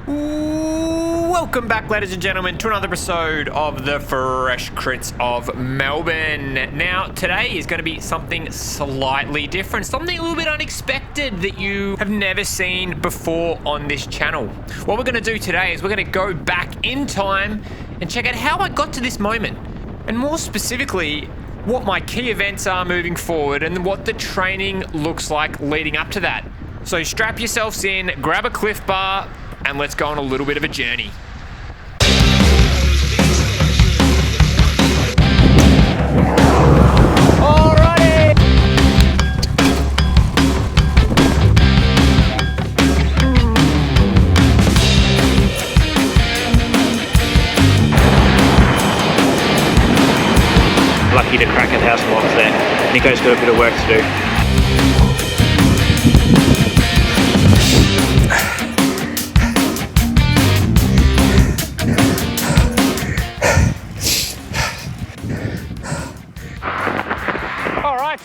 Welcome back, ladies and gentlemen, to another episode of the Fresh Crits of Melbourne. Now, today is going to be something slightly different, something a little bit unexpected that you have never seen before on this channel. What we're going to do today is we're going to go back in time and check out how I got to this moment, and more specifically, what my key events are moving forward and what the training looks like leading up to that. So strap yourselves in, grab a Cliff Bar, and let's go on a little bit of a journey. Alrighty! Lucky to crack at house blocks there. Nico's got a bit of work to do.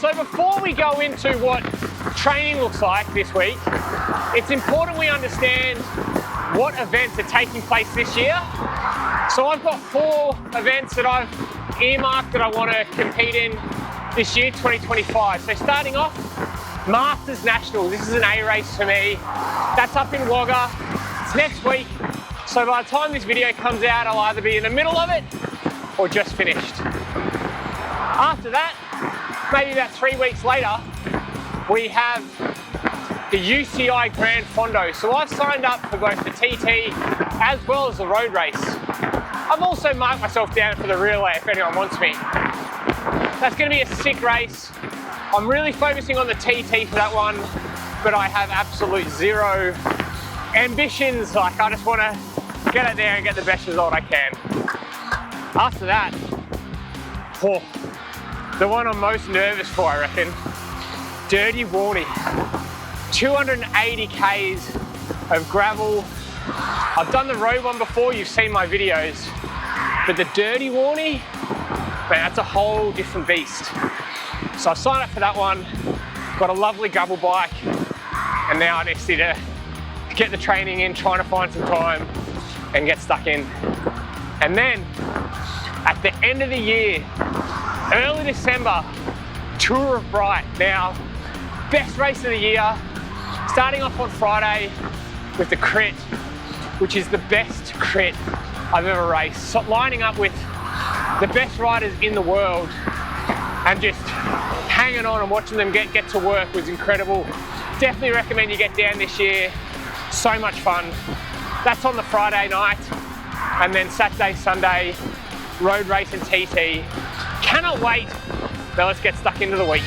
So before we go into what training looks like this week, it's important we understand what events are taking place this year. So I've got 4 events that I've earmarked that I want to compete in this year, 2025. So starting off, Masters Nationals. This is an A race for me. That's up in Wagga. It's next week. So by the time this video comes out, I'll either be in the middle of it or just finished. After that, maybe about 3 weeks later, we have the UCI Grand Fondo. So I've signed up for both the TT as well as the road race. I've also marked myself down for the relay if anyone wants me. That's going to be a sick race. I'm really focusing on the TT for that one, but I have absolute zero ambitions. Like, I just want to get out there and get the best result I can. After that, the one I'm most nervous for, I reckon, Dirty Warney. 280 Ks of gravel. I've done the road one before, you've seen my videos, but the Dirty Warney, man, that's a whole different beast. So I signed up for that one, got a lovely gravel bike, and now I just need to get the training in, trying to find some time and get stuck in. And then, at the end of the year, early December, Tour of Bright. Now, best race of the year, starting off on Friday with the crit, which is the best crit I've ever raced. So lining up with the best riders in the world and just hanging on and watching them get to work was incredible. Definitely recommend you get down this year. So much fun. That's on the Friday night, and then Saturday, Sunday, road race and TT. Cannot wait. Now let's get stuck into the week.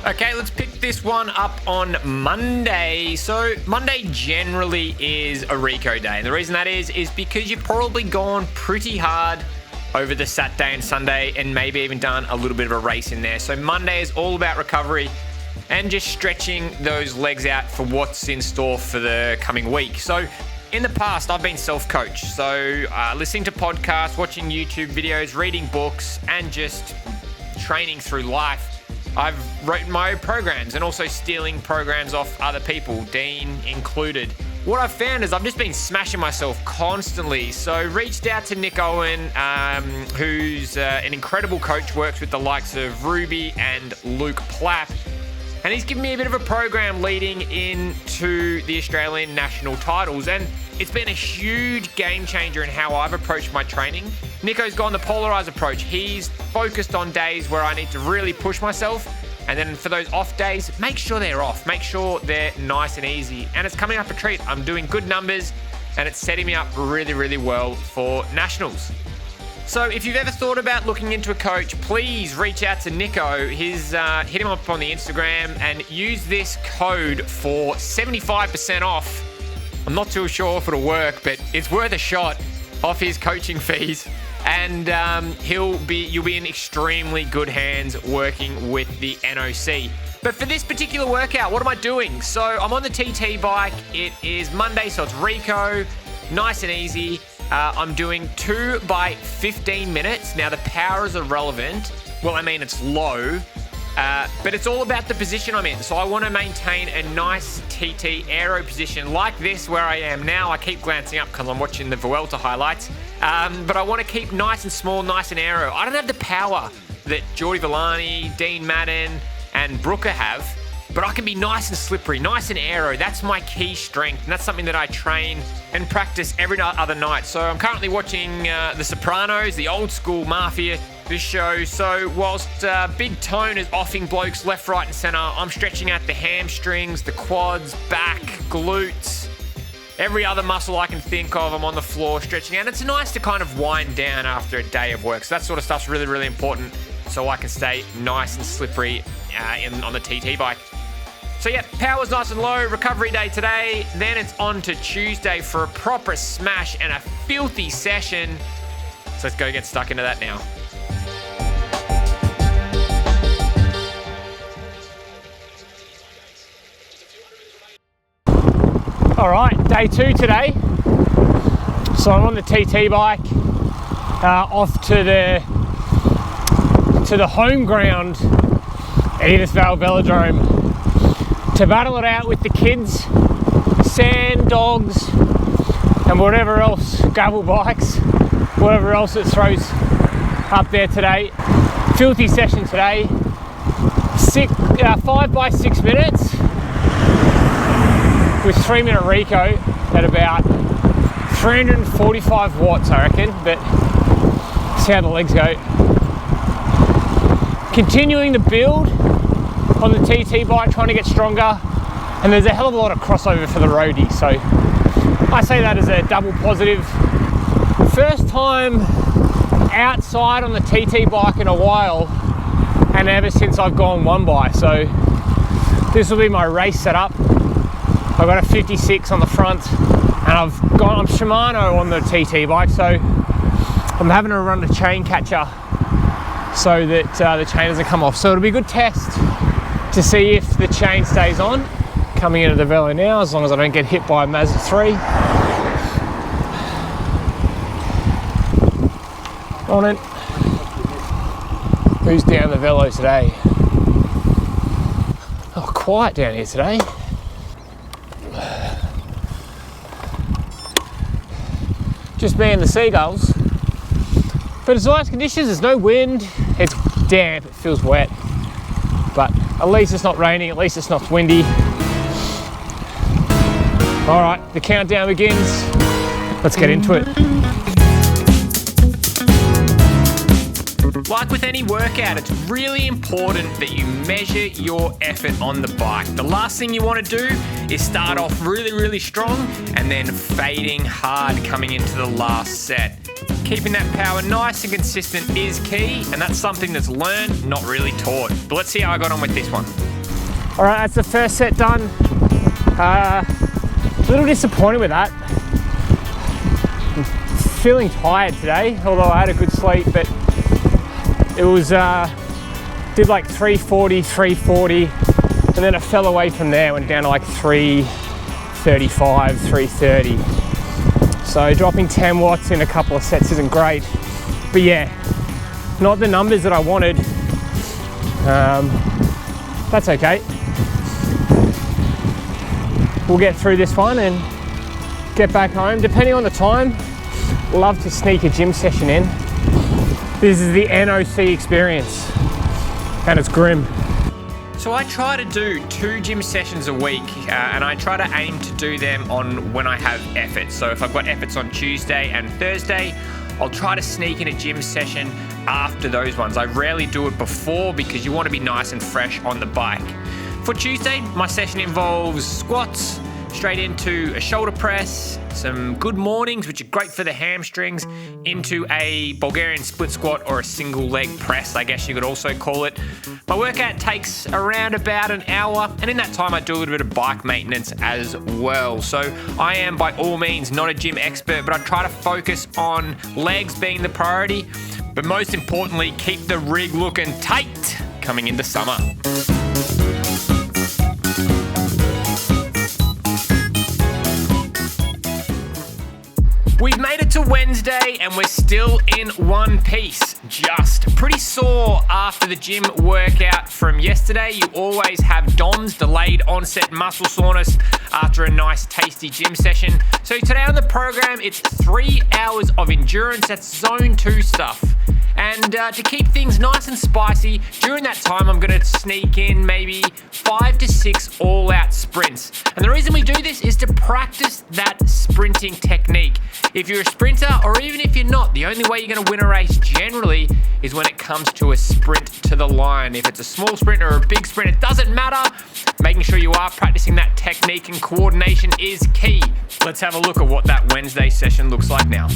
Okay, let's pick this one up on Monday. So Monday generally is a Rico day. And the reason that is because you've probably gone pretty hard over the Saturday and Sunday and maybe even done a little bit of a race in there. So Monday is all about recovery and just stretching those legs out for what's in store for the coming week. So in the past, I've been self-coached. So listening to podcasts, watching YouTube videos, reading books, and just training through life. I've written my own programs and also stealing programs off other people, Dean included. What I've found is I've just been smashing myself constantly. So reached out to Nick Owen, who's an incredible coach, works with the likes of Ruby and Luke Plapp. And he's given me a bit of a program leading into the Australian national titles. And it's been a huge game changer in how I've approached my training. Nico's gone the polarized approach. He's focused on days where I need to really push myself. And then for those off days, make sure they're off. Make sure they're nice and easy. And it's coming up a treat. I'm doing good numbers and it's setting me up really, really well for nationals. So if you've ever thought about looking into a coach, please reach out to Nico. Hit him up on the Instagram and use this code for 75% off. I'm not too sure if it'll work, but it's worth a shot off his coaching fees. And you'll be in extremely good hands working with the NOC. But for this particular workout, what am I doing? So I'm on the TT bike. It is Monday, so it's Rico. Nice and easy. I'm doing 2 by 15 minutes. Now the power is irrelevant. Well, I mean, it's low, but it's all about the position I'm in. So I want to maintain a nice TT aero position like this where I am now. I keep glancing up because I'm watching the Vuelta highlights. But I want to keep nice and small, nice and aero. I don't have the power that Geordie Villani, Dean Madden, and Brooker have, but I can be nice and slippery, nice and aero. That's my key strength, and that's something that I train and practice every other night. So I'm currently watching The Sopranos, the old school mafia, this show. So whilst Big Tone is offing blokes left, right, and centre, I'm stretching out the hamstrings, the quads, back, glutes, every other muscle I can think of. I'm on the floor stretching out. It's nice to kind of wind down after a day of work. So that sort of stuff's really, really important so I can stay nice and slippery on the TT bike. So yeah, power's nice and low, recovery day today, then it's on to Tuesday for a proper smash and a filthy session. So let's go get stuck into that now. All right, day 2 today. So I'm on the TT bike, off to the home ground at Edithvale Velodrome to battle it out with the kids, sand dogs, and whatever else, gravel bikes, whatever else it throws up there today. Filthy session today. 5 by 6 minutes with 3-minute Rico at about 345 watts, I reckon, but see how the legs go. Continuing to build on the TT bike, trying to get stronger, and there's a hell of a lot of crossover for the roadie, so I say that as a double positive. First time outside on the TT bike in a while, and ever since I've gone one by, so this will be my race setup. I've got a 56 on the front, and I'm Shimano on the TT bike, so I'm having to run the chain catcher so that the chain doesn't come off. So it'll be a good test to see if the chain stays on coming into the velo now, as long as I don't get hit by a Mazda 3. On it. Who's down the velo today? Oh, quiet down here today. Just me and the seagulls. But it's nice conditions, there's no wind, it's damp, it feels wet. But at least it's not raining, at least it's not windy. All right, the countdown begins. Let's get into it. Like with any workout, it's really important that you measure your effort on the bike. The last thing you want to do is start off really, really strong and then fading hard coming into the last set. Keeping that power nice and consistent is key, and that's something that's learned, not really taught. But let's see how I got on with this one. All right, that's the first set done. A little disappointed with that. I'm feeling tired today, although I had a good sleep, but it was, did like 340, 340, and then it fell away from there, went down to like 335, 330. So dropping 10 watts in a couple of sets isn't great, but yeah, not the numbers that I wanted. That's okay. We'll get through this one and get back home. Depending on the time, love to sneak a gym session in. This is the NOC experience, and it's grim. So I try to do 2 gym sessions a week, and I try to aim to do them on when I have efforts. So if I've got efforts on Tuesday and Thursday, I'll try to sneak in a gym session after those ones. I rarely do it before because you want to be nice and fresh on the bike. For Tuesday, my session involves squats, straight into a shoulder press, some good mornings, which are great for the hamstrings, into a Bulgarian split squat or a single leg press, I guess you could also call it. My workout takes around about an hour, and in that time I do a little bit of bike maintenance as well. So I am by all means not a gym expert, but I try to focus on legs being the priority, but most importantly, keep the rig looking tight coming into summer. Wednesday and we're still in one piece. Just pretty sore after the gym workout from yesterday. You always have DOMS, delayed onset muscle soreness, after a nice tasty gym session. So today on the program, it's 3 hours of endurance. That's zone 2 stuff. And to keep things nice and spicy, during that time I'm going to sneak in maybe 5 to 6 all-out sprints. And the reason we do this is to practice that sprinting technique. If you're a sprinter, or even if you're not, the only way you're going to win a race generally is when it comes to a sprint to the line. If it's a small sprint or a big sprint, it doesn't matter. Making sure you are practicing that technique and coordination is key. Let's have a look at what that Wednesday session looks like now.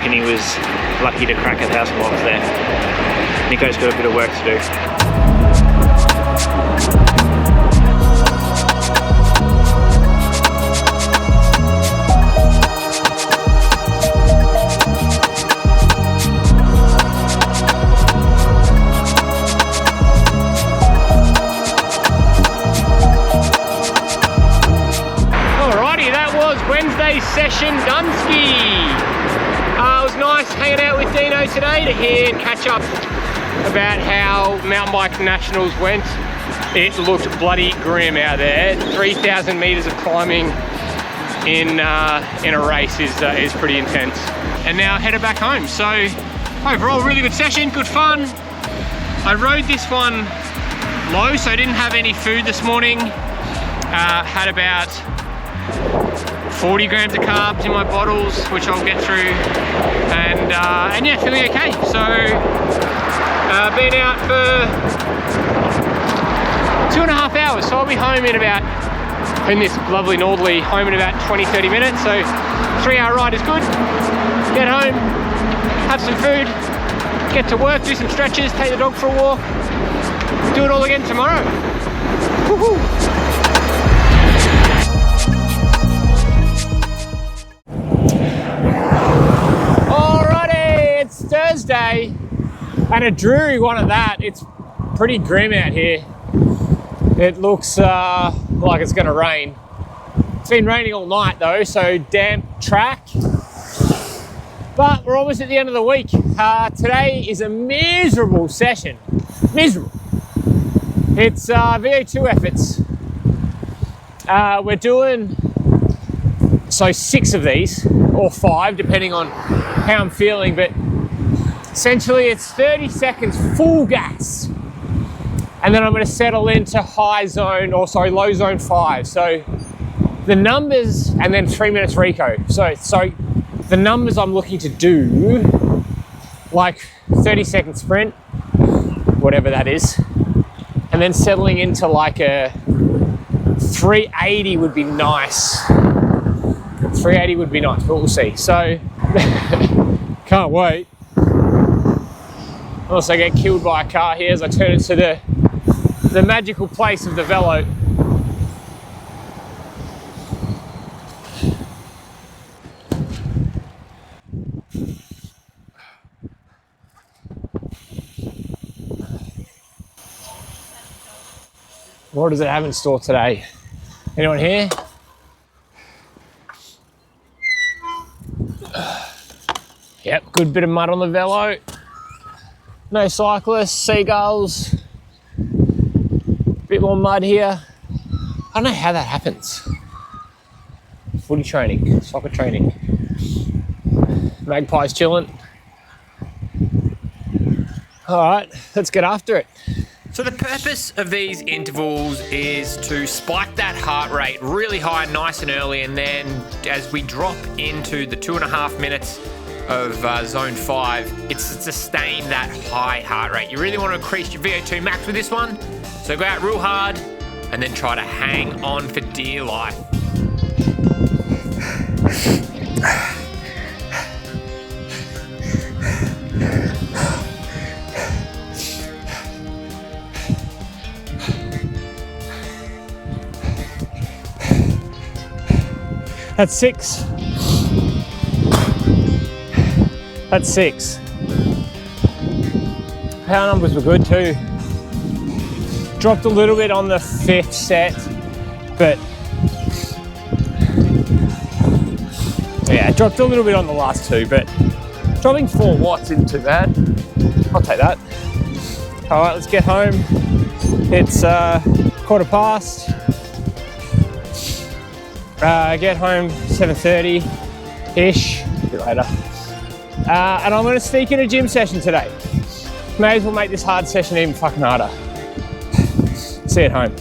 He was lucky to crack 1,000 watts there. Nico's got a bit of work to do. Alrighty, that was Wednesday's session Dunsky. It was nice hanging out with Dino today to hear and catch up about how mountain bike nationals went. It looked bloody grim out there. 3,000 meters of climbing in a race is pretty intense. And now headed back home. So overall, really good session, good fun. I rode this one low, so I didn't have any food this morning. Had about 40 grams of carbs in my bottles, which I'll get through, and yeah, feeling okay. So been out for 2.5 hours, so I'll be home in this lovely northerly, home in about 20-30 minutes. So 3-hour ride is good. Get home, have some food, get to work, do some stretches, take the dog for a walk, do it all again tomorrow. Woohoo! Thursday, and a dreary one at that. It's pretty grim out here. It looks like it's going to rain. It's been raining all night though, so damp track. But we're almost at the end of the week. Today is a miserable session. Miserable. It's VO2 efforts. We're doing 6 of these, or 5, depending on how I'm feeling, but essentially it's 30 seconds full gas, and then I'm going to settle into low zone 5. So the numbers, and then 3 minutes reco. So the numbers I'm looking to do, like 30 second sprint, whatever that is, and then settling into like a 380 would be nice. 380 would be nice, but we'll see. So can't wait. Also get killed by a car here as I turn into the magical place of the velo. What does it have in store today? Anyone here? Yep, good bit of mud on the velo. No cyclists, seagulls. Bit more mud here. I don't know how that happens. Footy training, soccer training. Magpies chilling. All right, let's get after it. So the purpose of these intervals is to spike that heart rate really high, nice and early, and then as we drop into the 2.5 minutes of zone 5, it's to sustain that high heart rate. You really want to increase your VO2 max with this one, so go out real hard and then try to hang on for dear life. That's 6. That's 6. Power numbers were good too. Dropped a little bit on the 5th set, but yeah, dropped a little bit on the last 2, but dropping 4 watts isn't too bad. I'll take that. All right, let's get home. It's 1:15. Get home 7:30-ish, a bit later. And I'm gonna sneak in a gym session today. May as well make this hard session even fucking harder. See you at home.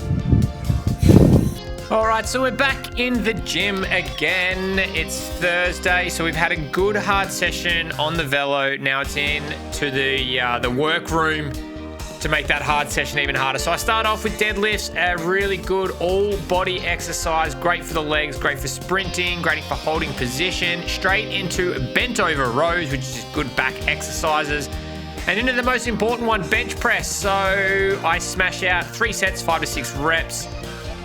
All right, so we're back in the gym again. It's Thursday, so we've had a good hard session on the velo. Now it's in to the work room to make that hard session even harder. So I start off with deadlifts, a really good all body exercise, great for the legs, great for sprinting, great for holding position, straight into bent over rows, which is just good back exercises. And into the most important one, bench press. So I smash out 3 sets, 5 to 6 reps.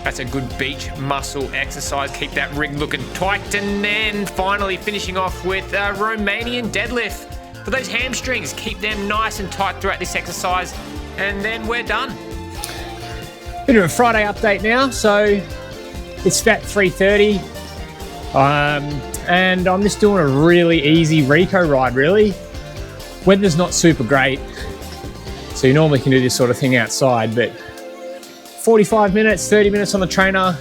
That's a good beach muscle exercise. Keep that rig looking tight. And then finally finishing off with a Romanian deadlift. For those hamstrings, keep them nice and tight throughout this exercise. And then we're done. Bit of a Friday update now. So it's about 3:30. And I'm just doing a really easy Rico ride, really. Weather's not super great, so you normally can do this sort of thing outside, but 45 minutes, 30 minutes on the trainer,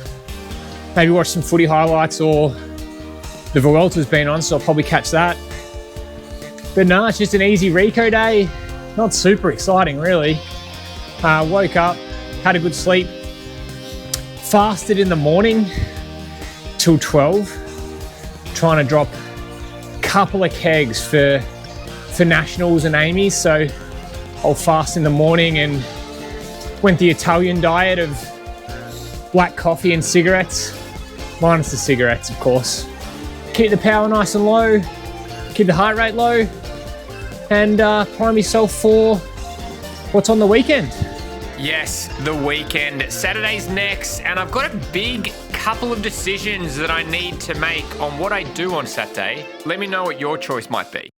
maybe watch some footy highlights, or the Vuelta's been on, so I'll probably catch that. But no, it's just an easy Rico day. Not super exciting, really. Woke up, had a good sleep, fasted in the morning till 12, trying to drop a couple of kegs for nationals and Amy's, so I'll fast in the morning and went the Italian diet of black coffee and cigarettes, minus the cigarettes, of course. Keep the power nice and low, keep the heart rate low, and prime yourself for what's on the weekend. Yes, the weekend. Saturday's next, and I've got a big couple of decisions that I need to make on what I do on Saturday. Let me know what your choice might be.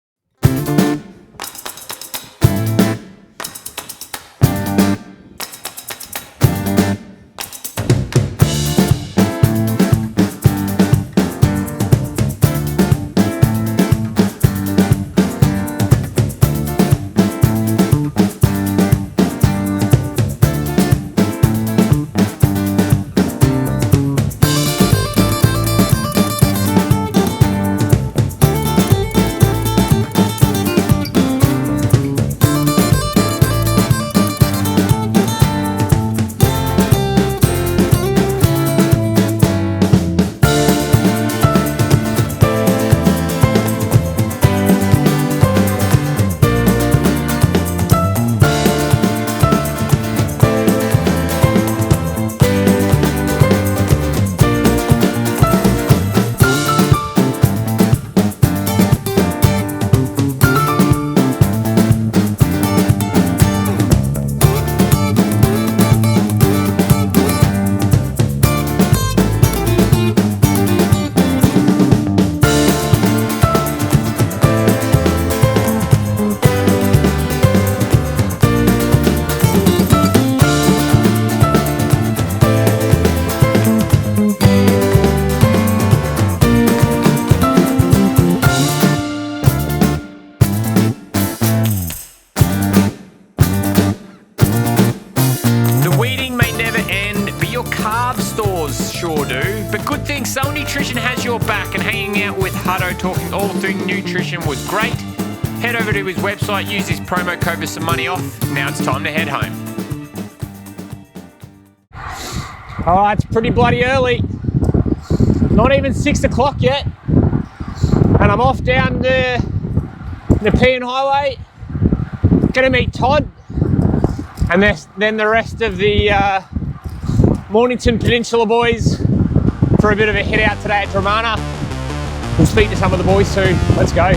Sure do, but good thing SulNutrition has your back, and hanging out with Hutto talking all things nutrition was great. Head over to his website, use this promo code for some money off. Now it's time to head home. All right, it's pretty bloody early. Not even 6 o'clock yet. And I'm off down the Nepean Highway. Gonna meet Todd. And then the rest of the Mornington Peninsula boys for a bit of a hit out today at Dramana. We'll speak to some of the boys soon. Let's go.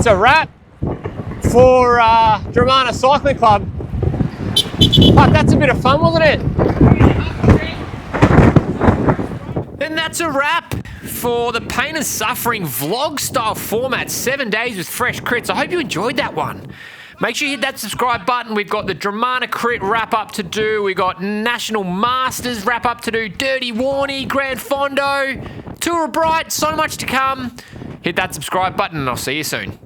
a wrap for Dramana Cycling Club. But that's a bit of fun, wasn't it? And that's a wrap for the Pain and Suffering vlog style format, 7 days with fresh crits. I hope you enjoyed that one. Make sure you hit that subscribe button. We've got the Dramana Crit wrap up to do. We've got National Masters wrap up to do. Dirty Warney, Grand Fondo, Tour of Bright, so much to come. Hit that subscribe button and I'll see you soon.